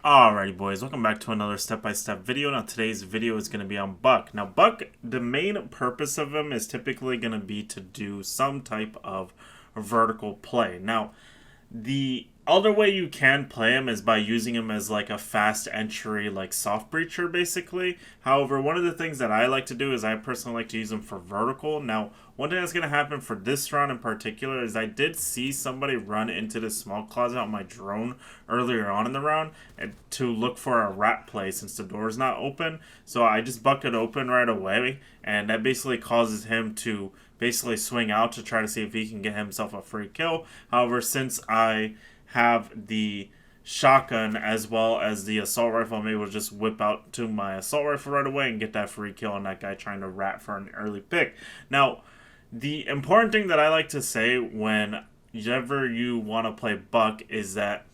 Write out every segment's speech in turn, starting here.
Alrighty boys, welcome back to another step-by-step video. Now today's video is going to be on Buck. Now Buck, the main purpose of him is typically going to be to do some type of vertical play. Now the other way you can play him is by using him as like a fast entry, like soft breacher basically. However, one of the things that I like to do is I personally like to use him for vertical. Now, one thing that's going to happen for this round in particular is I did see somebody run into this small closet on my drone earlier on in the round to look for a rat play since the door is not open. So I just buck it open right away, and that basically causes him to basically swing out to try to see if he can get himself a free kill. However, since I have the shotgun as well as the assault rifle, I'm able to just whip out to my assault rifle right away and get that free kill on that guy trying to rat for an early pick. Now, the important thing that I like to say whenever you want to play Buck is that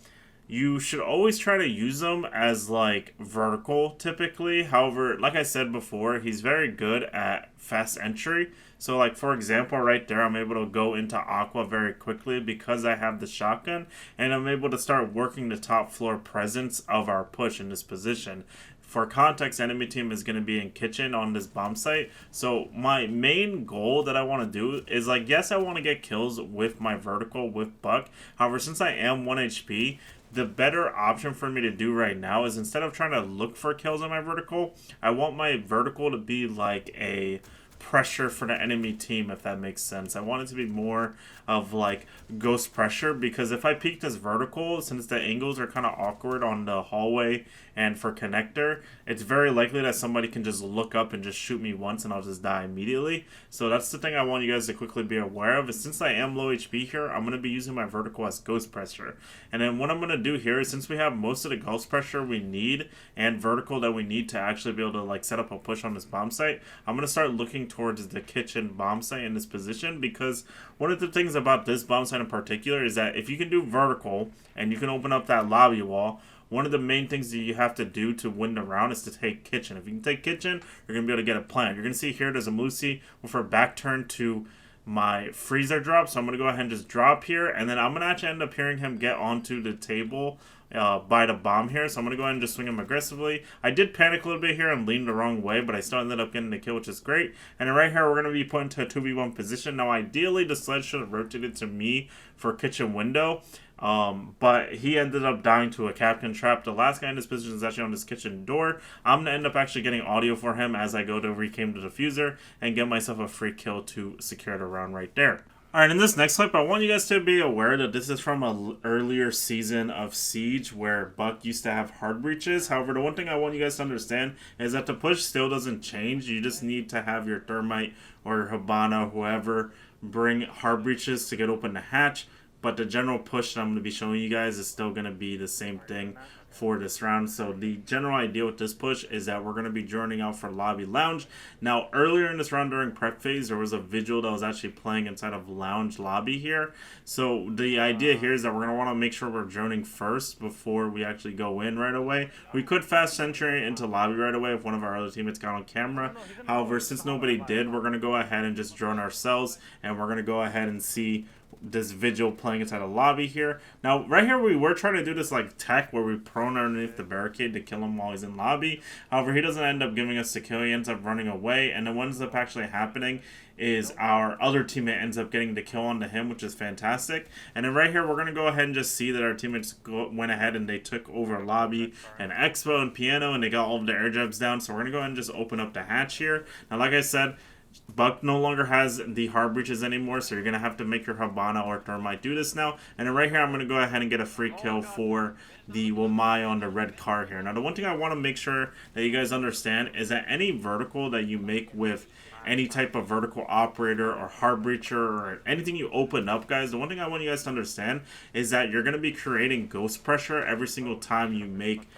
you should always try to use them as like vertical typically. However, like I said before, he's very good at fast entry. So like for example right there, I'm able to go into Aqua very quickly because I have the shotgun, and I'm able to start working the top floor presence of our push in this position. For context, enemy team is going to be in kitchen on this bomb site. So my main goal that I want to do is like, yes, I want to get kills with my vertical with Buck. However, since I am 1 HP, the better option for me to do right now is instead of trying to look for kills on my vertical, I want my vertical to be like a pressure for the enemy team, if that makes sense. I want it to be more of like ghost pressure, because if I peek this vertical, since the angles are kind of awkward on the hallway and for connector, it's very likely that somebody can just look up and just shoot me once and I'll just die immediately. So that's the thing I want you guys to quickly be aware of, is since I am low HP here, I'm going to be using my vertical as ghost pressure. And then what I'm going to do here is, since we have most of the ghost pressure we need and vertical that we need to actually be able to like set up a push on this bomb site, I'm going to start looking towards the kitchen bomb site in this position, because one of the things about this bomb site in particular is that if you can do vertical and you can open up that lobby wall, one of the main things that you have to do to win the round is to take kitchen. If you can take kitchen, you're going to be able to get a plant. You're going to see here there's a Moosey with her back turned to my freezer drop, so I'm going to go ahead and just drop here, and then I'm going to actually end up hearing him get onto the table by the bomb here, so I'm going to go ahead and just swing him aggressively. I did panic a little bit here and lean the wrong way, but I still ended up getting the kill, which is great. And then right here, we're going to be put into a 2v1 position. Now, ideally, the sledge should have rotated to me for kitchen window, but he ended up dying to a captain trap. The last guy in this position is actually on this kitchen door. I'm going to end up actually getting audio for him as I go to reclaim the diffuser and get myself a free kill to secure the round right there. Alright, in this next clip, I want you guys to be aware that this is from an earlier season of Siege where Buck used to have hard breaches. However, the one thing I want you guys to understand is that the push still doesn't change. You just need to have your Thermite or your Habana, whoever, bring hard breaches to get open the hatch. But the general push that I'm going to be showing you guys is still going to be the same thing for this round. So the general idea with this push is that we're going to be joining out for Lobby Lounge. Now, earlier in this round during prep phase, there was a vigil that was actually playing inside of Lounge Lobby here. So the idea here is that we're going to want to make sure we're droning first before we actually go in right away. We could fast entry into Lobby right away if one of our other teammates got on camera. However, since nobody did, we're going to go ahead and just drone ourselves, and we're going to go ahead and see this vigil playing inside a lobby here. Now, right here, we were trying to do this like tech where we prone underneath the barricade to kill him while he's in lobby. However, he doesn't end up giving us the kill. He ends up running away, and then what ends up actually happening is our other teammate ends up getting the kill onto him, which is fantastic. And then right here, we're going to go ahead and just see that our teammates went ahead and they took over lobby and expo and piano, and they got all of the air jabs down. So we're going to go ahead and just open up the hatch here. Now, like I said, Buck no longer has the hard breaches anymore, so you're going to have to make your Habana or Thermite do this now. And then right here, I'm going to go ahead and get a free kill for the Wamai on the red car here. Now, the one thing I want to make sure that you guys understand is that any vertical that you make with any type of vertical operator or hard breacher or anything you open up, guys, the one thing I want you guys to understand is that you're going to be creating ghost pressure every single time you make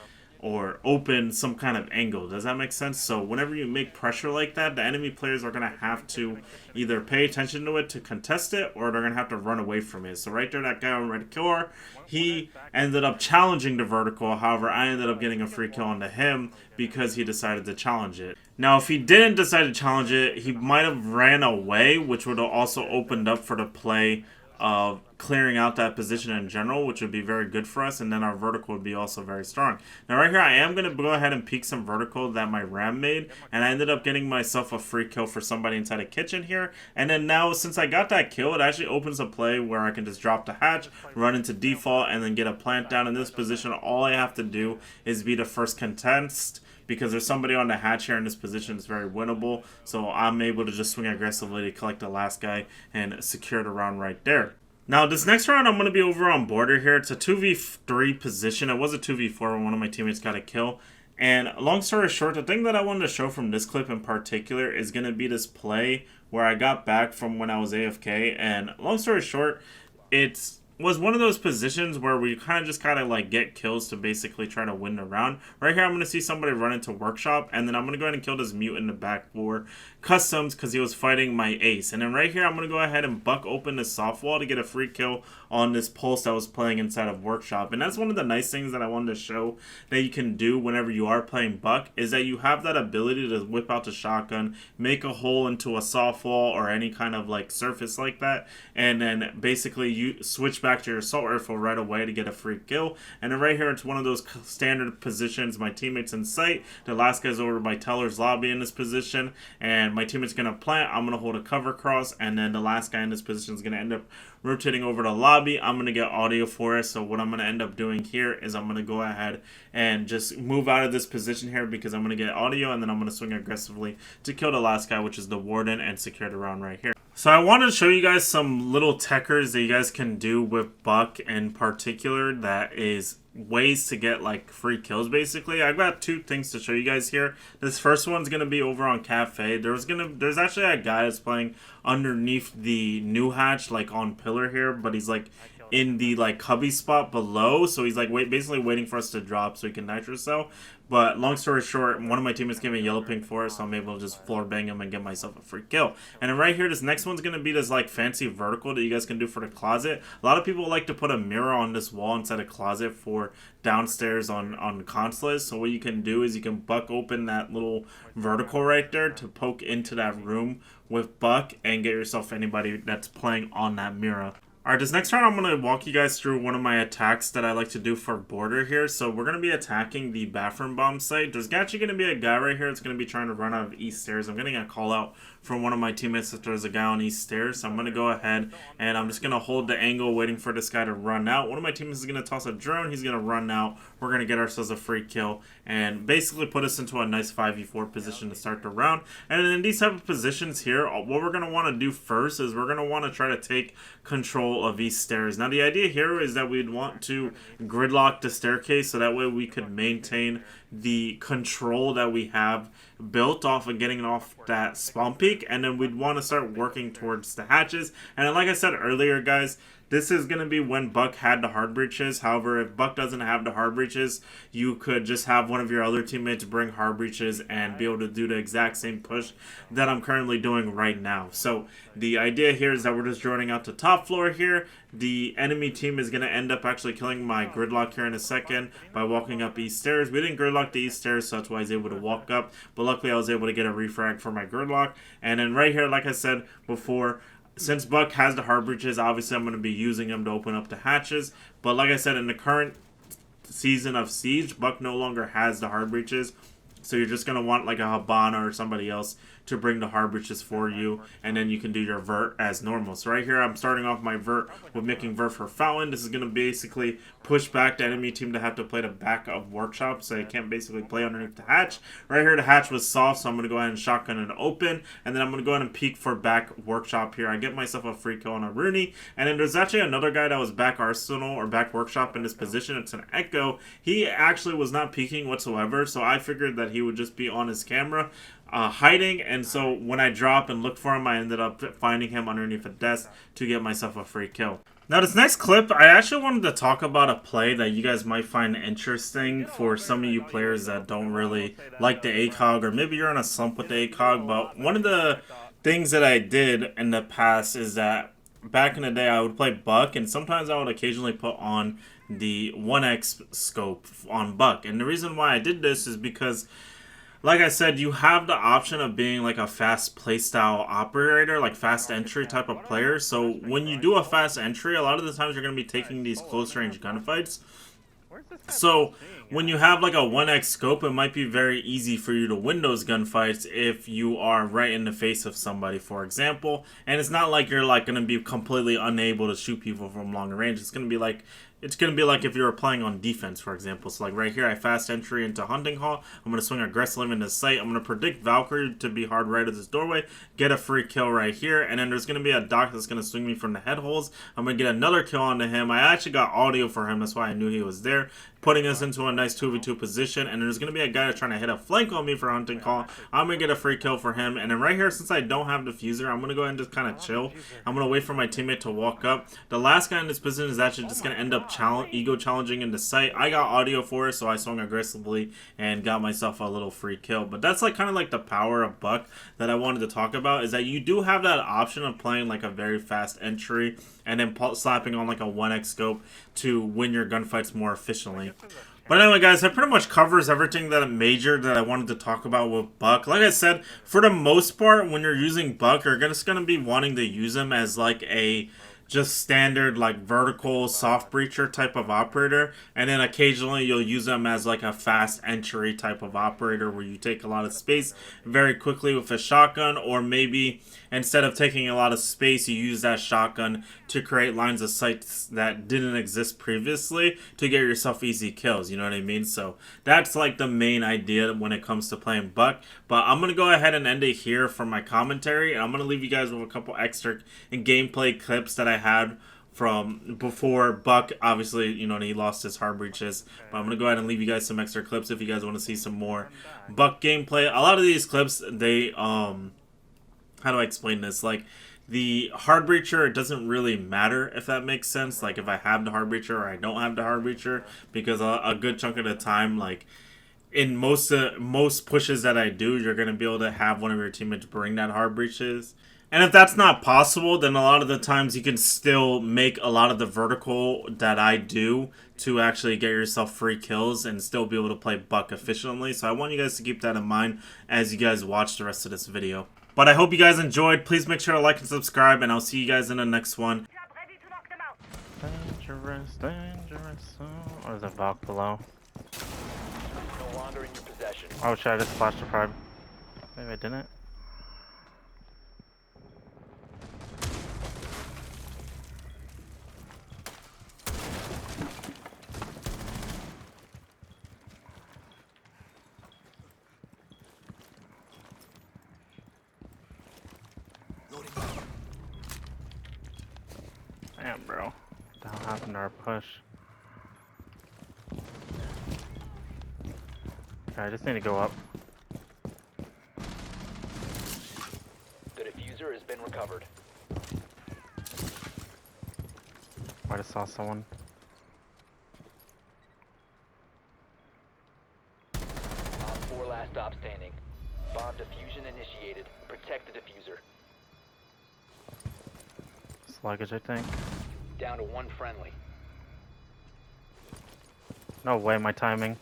or open some kind of angle. Does that make sense? So whenever you make pressure like that, the enemy players are going to have to either pay attention to it to contest it, or they're going to have to run away from it. So right there, that guy on red killer, he ended up challenging the vertical. However, I ended up getting a free kill onto him because he decided to challenge it. Now, if he didn't decide to challenge it, he might have ran away, which would have also opened up for the play of clearing out that position in general, which would be very good for us, and then our vertical would be also very strong. Now right here, I am going to go ahead and peek some vertical that my ram made, and I ended up getting myself a free kill for somebody inside a kitchen here. And then now, since I got that kill, it actually opens a play where I can just drop the hatch, run into default, and then get a plant down in this position. All I have to do is be the first contest, because there's somebody on the hatch here in this position. It's very winnable, so I'm able to just swing aggressively to collect the last guy and secure the round right there. Now, this next round, I'm going to be over on border here. It's a 2v3 position. It was a 2v4 when one of my teammates got a kill. And long story short, the thing that I wanted to show from this clip in particular is going to be this play where I got back from when I was AFK. And long story short, it's was one of those positions where we kind of just like get kills to basically try to win the round. Right here, I'm going to see somebody run into workshop, and then I'm going to go ahead and kill this mute in the back for customs because he was fighting my ace. And then right here, I'm going to go ahead and buck open this soft wall to get a free kill on this pulse that was playing inside of workshop. And that's one of the nice things that I wanted to show that you can do whenever you are playing buck, is that you have that ability to whip out the shotgun, make a hole into a soft wall or any kind of like surface like that, and then basically you switch back to your assault rifle right away to get a free kill. And then right here, it's one of those standard positions. My teammate's in sight. The last guy's over by teller's lobby in this position, and my teammate's going to plant. I'm going to hold a cover cross, and then the last guy in this position is going to end up rotating over to lobby. I'm going to get audio for it. So what I'm going to end up doing here is I'm going to go ahead and just move out of this position here because I'm going to get audio, and then I'm going to swing aggressively to kill the last guy, which is the warden, and secure the round right here. So I wanted to show you guys some little techers that you guys can do with buck in particular, that is ways to get like free kills. Basically, I've got two things to show you guys here. This first one's gonna be over on cafe. There's actually a guy that's playing underneath the new hatch, like on pillar here, but he's like in the like cubby spot below, so he's like basically waiting for us to drop so he can nitro cell. But long story short, one of my teammates gave me a yellow ping for it, so I'm able to just floor bang him and get myself a free kill. And then right here, this next one's going to be this like fancy vertical that you guys can do for the closet. A lot of people like to put a mirror on this wall inside a closet for downstairs on consolates. So what you can do is you can buck open that little vertical right there to poke into that room with buck and get yourself anybody that's playing on that mirror. Alright, this next round I'm going to walk you guys through one of my attacks that I like to do for border here. So we're going to be attacking the bathroom bomb site. There's actually going to be a guy right here that's going to be trying to run out of east stairs. I'm getting a call out from one of my teammates that there's a guy on east stairs. So I'm going to go ahead and I'm just going to hold the angle waiting for this guy to run out. One of my teammates is going to toss a drone. He's going to run out. We're going to get ourselves a free kill and basically put us into a nice 5v4 position to start the round. And in these type of positions here, what we're going to want to do first is we're going to want to try to take control of east stairs. Now the idea here is that we'd want to gridlock the staircase so that way we could maintain the control that we have built off of getting off that spawn peak, and then we'd want to start working towards the hatches. And like I said earlier, guys, this is going to be when Buck had the hard breaches. However, if Buck doesn't have the hard breaches, you could just have one of your other teammates bring hard breaches and be able to do the exact same push that I'm currently doing right now. So the idea here is that we're just droning out the top floor here. The enemy team is going to end up actually killing my gridlock here in a second by walking up east stairs. We didn't gridlock the east stairs, so that's why I was able to walk up. But luckily, I was able to get a refrag for my gridlock. And then right here, like I said before, since Buck has the hard breaches, obviously I'm going to be using them to open up the hatches. But like I said, in the current season of Siege, Buck no longer has the hard breaches. So you're just going to want like a Habana or somebody else to bring the hard breaches for you, and then you can do your vert as normal. So right here, I'm starting off my vert with making vert for fountain. This is going to basically push back the enemy team to have to play the back of workshop, so you can't basically play underneath the hatch. Right here, the hatch was soft, so I'm going to go ahead and shotgun it open, and then I'm going to go ahead and peek for back workshop here. I get myself a free kill on a Rooney, and then there's actually another guy that was back arsenal or back workshop in this position. It's an Echo. He actually was not peeking whatsoever, so I figured that he would just be on his camera hiding, and so when I dropped and looked for him, I ended up finding him underneath a desk to get myself a free kill. Now this next clip, I actually wanted to talk about a play that you guys might find interesting for some of you players that don't really like the ACOG, or maybe you're in a slump with the ACOG. But one of the things that I did in the past is that back in the day I would play Buck, and sometimes I would occasionally put on the 1x scope on Buck. And the reason why I did this is because like I said, you have the option of being like a fast playstyle operator, like fast entry type of player. So when you do a fast entry, a lot of the times you're going to be taking these close range gunfights. So when you have like a 1x scope, it might be very easy for you to win those gunfights if you are right in the face of somebody, for example. And it's not like you're like going to be completely unable to shoot people from long range. It's going to be like if you were playing on defense, for example. So like right here, I fast entry into Hunting Hall. I'm going to swing aggressively into sight. I'm going to predict Valkyrie to be hard right at this doorway. Get a free kill right here. And then there's going to be a doc that's going to swing me from the head holes. I'm going to get another kill onto him. I actually got audio for him. That's why I knew he was there. Putting us into a nice 2v2 position. And there's going to be a guy that's trying to hit a flank on me for Hunting Hall. I'm going to get a free kill for him. And then right here, since I don't have diffuser, I'm going to go ahead and just kind of chill. I'm going to wait for my teammate to walk up. The last guy in this position is actually just going to end up ego challenging into sight. I got audio for it, so I swung aggressively and got myself a little free kill. But that's like kind of like the power of Buck that I wanted to talk about, is that you do have that option of playing like a very fast entry and then slapping on like a 1x scope to win your gunfights more efficiently. But anyway, guys, that pretty much covers everything that major that I wanted to talk about with Buck. Like I said, for the most part, when you're using Buck, you're just going to be wanting to use him as like a just standard like vertical soft breacher type of operator, and then occasionally you'll use them as like a fast entry type of operator where you take a lot of space very quickly with a shotgun, or maybe instead of taking a lot of space you use that shotgun to create lines of sight that didn't exist previously to get yourself easy kills, you know what I mean? So that's like the main idea when it comes to playing Buck. But I'm gonna go ahead and end it here for my commentary, and I'm gonna leave you guys with a couple extra gameplay clips that I had from before Buck, obviously, you know, he lost his hard breaches. But I'm going to go ahead and leave you guys some extra clips if you guys want to see some more Buck gameplay. A lot of these clips, they, how do I explain this? Like, the hard breacher, it doesn't really matter if that makes sense. Like, if I have the hard breacher or I don't have the hard breacher, because a good chunk of the time, like, in most pushes that I do, you're going to be able to have one of your teammates bring that hard breaches. And if that's not possible, then a lot of the times you can still make a lot of the vertical that I do to actually get yourself free kills and still be able to play Buck efficiently. So I want you guys to keep that in mind as you guys watch the rest of this video. But I hope you guys enjoyed. Please make sure to like and subscribe, and I'll see you guys in the next one. Dangerous, dangerous. Oh, there's a Valk below. No longer in your possession. Oh, should I just flash the prime? Maybe I didn't. Damn, bro. What the hell happened to our push? Okay, I just need to go up. The diffuser has been recovered. Might have saw someone. Op 4 last stop standing. Bomb diffusion initiated. Protect the diffuser. Sluggish, I think. Down to one friendly. No way, my timing.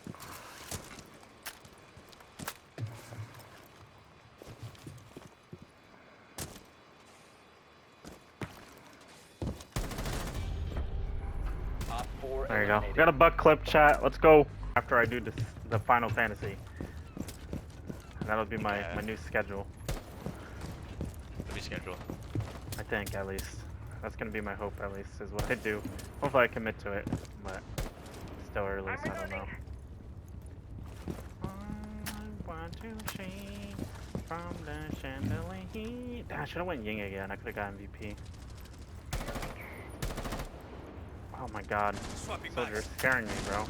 Op 4 There you go. eliminated. Got a Buck clip, chat. Let's go. After I do the Final Fantasy. And that'll be my new schedule. Let me schedule. I think, at least. That's gonna be my hope, at least, is what I do. Hopefully I commit to it, but still early, so I don't know. I want to change from the chandelier. Damn, I should've went Ying again. I could've got MVP. Oh my god. Soldier, scaring me, bro.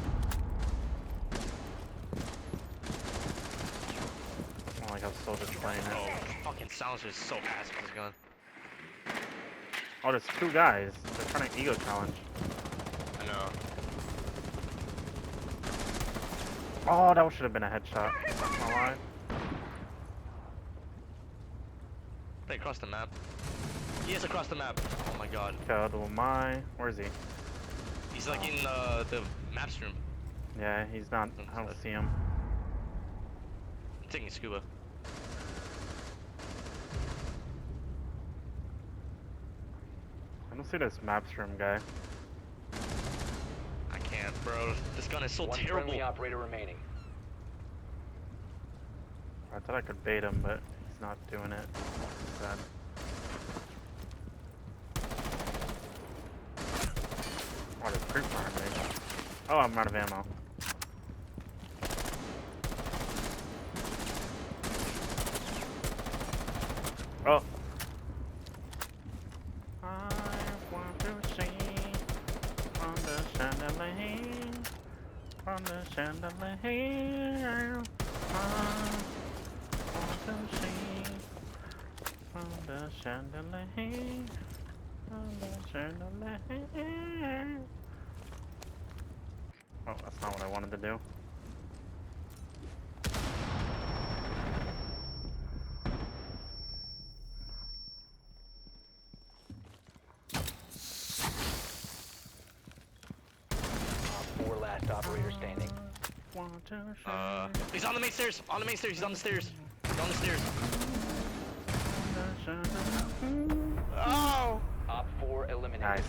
I don't like how Soldier's playing it. Oh, fucking sounds just so fast with this gun. Oh, there's two guys. They're trying to ego challenge. I know. Oh, that should have been a headshot. Not gonna lie. They across the map. He is across the map. Oh my god. God, oh my. Where is he? He's like in the maps room. Yeah, he's not. I don't see him. taking scuba. I don't see this map stream guy. I can't, bro. This gun is so One terrible. friendly operator remaining. I thought I could bait him, but he's not doing it. Sad. Oh, there's creep behind me. Oh, I'm out of ammo. Oh. I want to see from the chandelier, from the chandelier. I want to see from the chandelier, from the chandelier. Oh, that's not what I wanted to do. Four last operator standing. Want to see He's on the main stairs. On the main stairs. He's on the stairs. He's on the stairs. from the chandelier. Oh! Op 4 eliminated. Nice.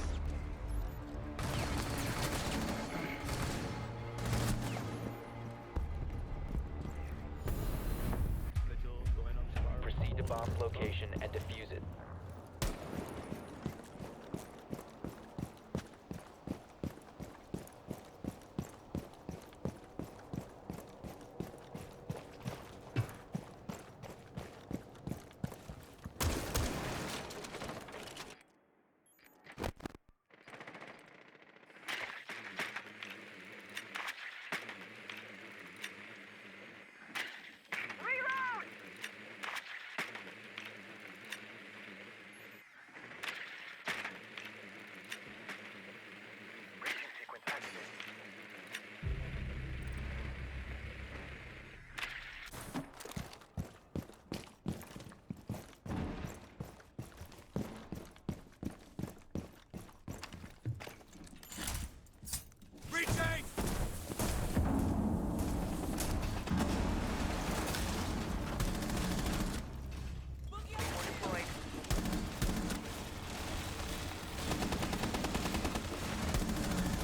Proceed to bomb's location and defuse it.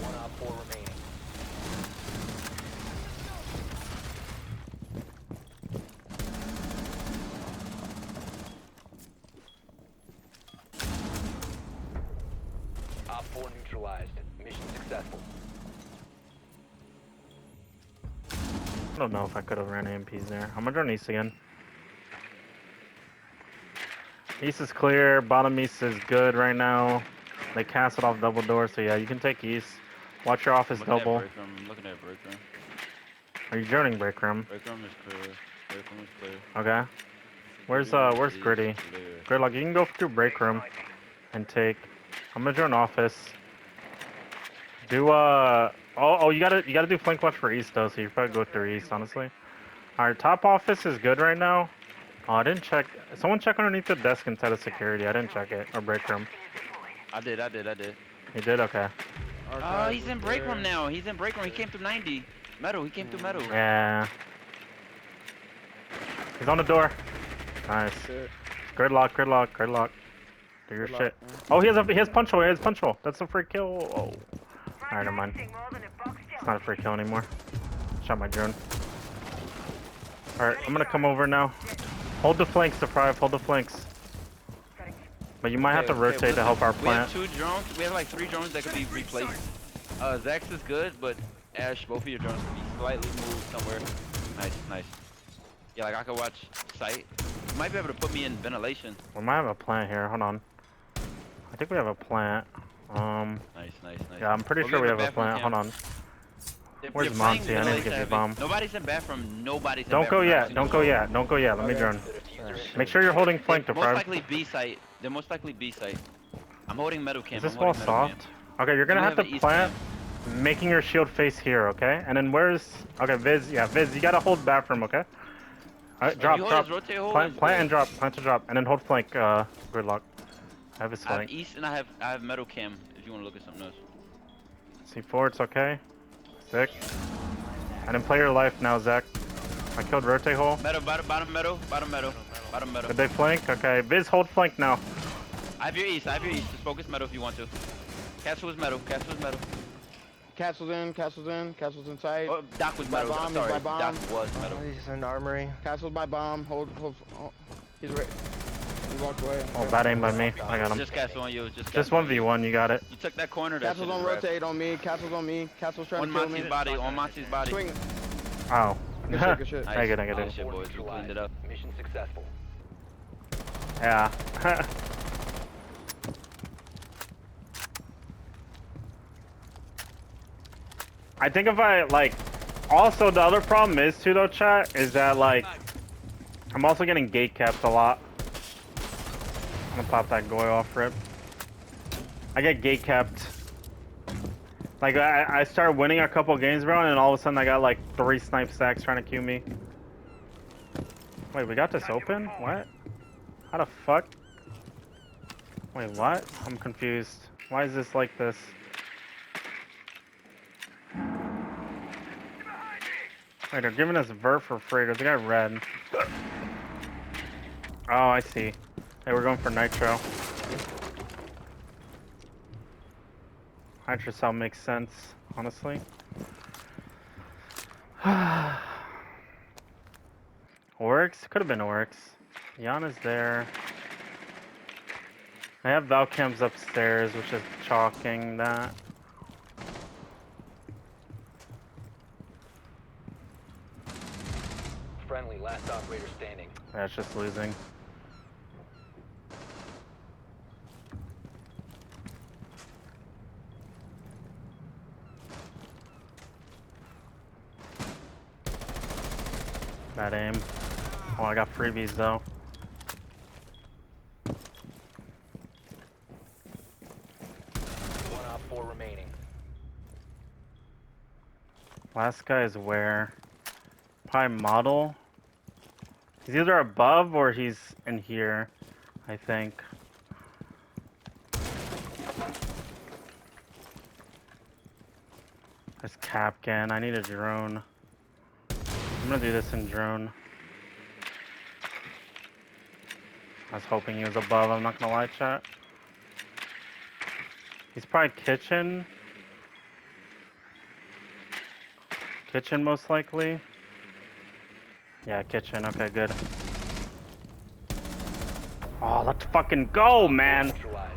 One Op 4 remaining. Op 4 neutralized. Mission successful. I don't know if I could have ran AMPs there. I'm gonna run east again. East is clear. Bottom east is good right now. They casted off double door, so yeah, you can take east. Watch your office double. I'm looking at break room. Are you joining break room? Break room is clear. Break room is clear. Okay. Where's Gritty? Gridlock, you can go through break room and take. I'm gonna join office. Do you gotta do flank watch for east though, so you probably go through east, honestly. Alright, top office is good right now. Oh, I didn't check. Someone check underneath the desk and set of security. I didn't check it. Or break room. I did. You did? Okay. Oh, he's in break room now. He's in break room. He came through 90. Metal. He came through metal. Yeah. He's on the door. Nice. Gridlock. Do your shit. Oh, he has punch hole. He has punch hole. That's a free kill. Oh. Alright, never mind. It's not a free kill anymore. Shot my drone. Alright, I'm gonna come over now. Hold the flanks, Deprive. Hold the flanks. But you might have to rotate to help our We have plant. 2 drones. We have like 3 drones that could be replaced. Zax is good, but Ash, both of your drones can be slightly moved somewhere. Nice. Yeah, like I could watch sight. You might be able to put me in ventilation. We might have a plant here. Hold on. I think we have a plant. Nice. Yeah, I'm pretty sure we have a plant. Hold on. Where's Monty? I need to get this bomb. Nobody's in bathroom. Nobody's in Don't go bathroom. yet. Don't go yet. Don't go yet. Let me drone. Make sure you're holding flank, Most Deprive. likely B site. They're most likely B site. I'm holding metal cam. Is this I'm wall holding metal soft? cam. Okay, you're gonna We have have to an east plant, making your shield face here, okay? And then where's... Okay, Viz, yeah, Viz, you gotta hold bathroom, okay? Alright, drop. You hold his rotate hold, Plant, it's plant good. and drop, plant to drop, and then hold flank, Gridlock. I have his I have flank. east and I have metal cam if you want to look at something else. C4, it's okay. Sick. And then play your life now, Zach. I killed rotate hole. Meadow, bottom meadow. Did they flank? Okay, Viz, hold flank now. I have your east. Just focus meadow if you want to. Castle was meadow. Castle's inside. Oh, Doc was By meadow. bomb, Sorry, by bomb. Doc was meadow. He's in armory. Castle's by bomb. Hold. He's right. He walked away. Oh, bad aim by me. I got him. Just Castle on you. Just Castle on you. 1v1, you got it. You took that corner. That Castle's shit on is ref. rotate on me. Castle's on me. Castle's trying On to kill me. Monty's body. On Monty's body. Swing. Oh. Good shit, good shit. I get it. Good shit, boys. We cleaned it up. Mission successful. Yeah. I think if I, like, also the other problem is too though, chat, is that like, I'm also getting gate capped a lot. I'm gonna pop that Goy off rip. I get gate capped. Like, I started winning a couple games, bro, and then all of a sudden I got like 3 snipe stacks trying to queue me. Wait, we got this open? What? How the fuck? Wait, what? I'm confused. Why is this like this? Wait, they're giving us vert for free. There's a guy red. Oh, I see. Hey, we're going for nitro. Nitro cell makes sense, honestly. Oryx? Could have been Oryx. Yana's there. I have Valcams upstairs, which is chalking that. Friendly, last operator standing. Yeah, it's just losing. Bad aim. Oh, I got freebies though. One op 4 remaining. Last guy is where? Probably model. He's either above or he's in here, I think. There's Capcan. I need a drone. I'm gonna do this in drone. I was hoping he was above, I'm not gonna lie, chat. He's probably kitchen. Kitchen most likely. Yeah, kitchen. Okay, good. Oh, let's fucking go, man. Neutralized.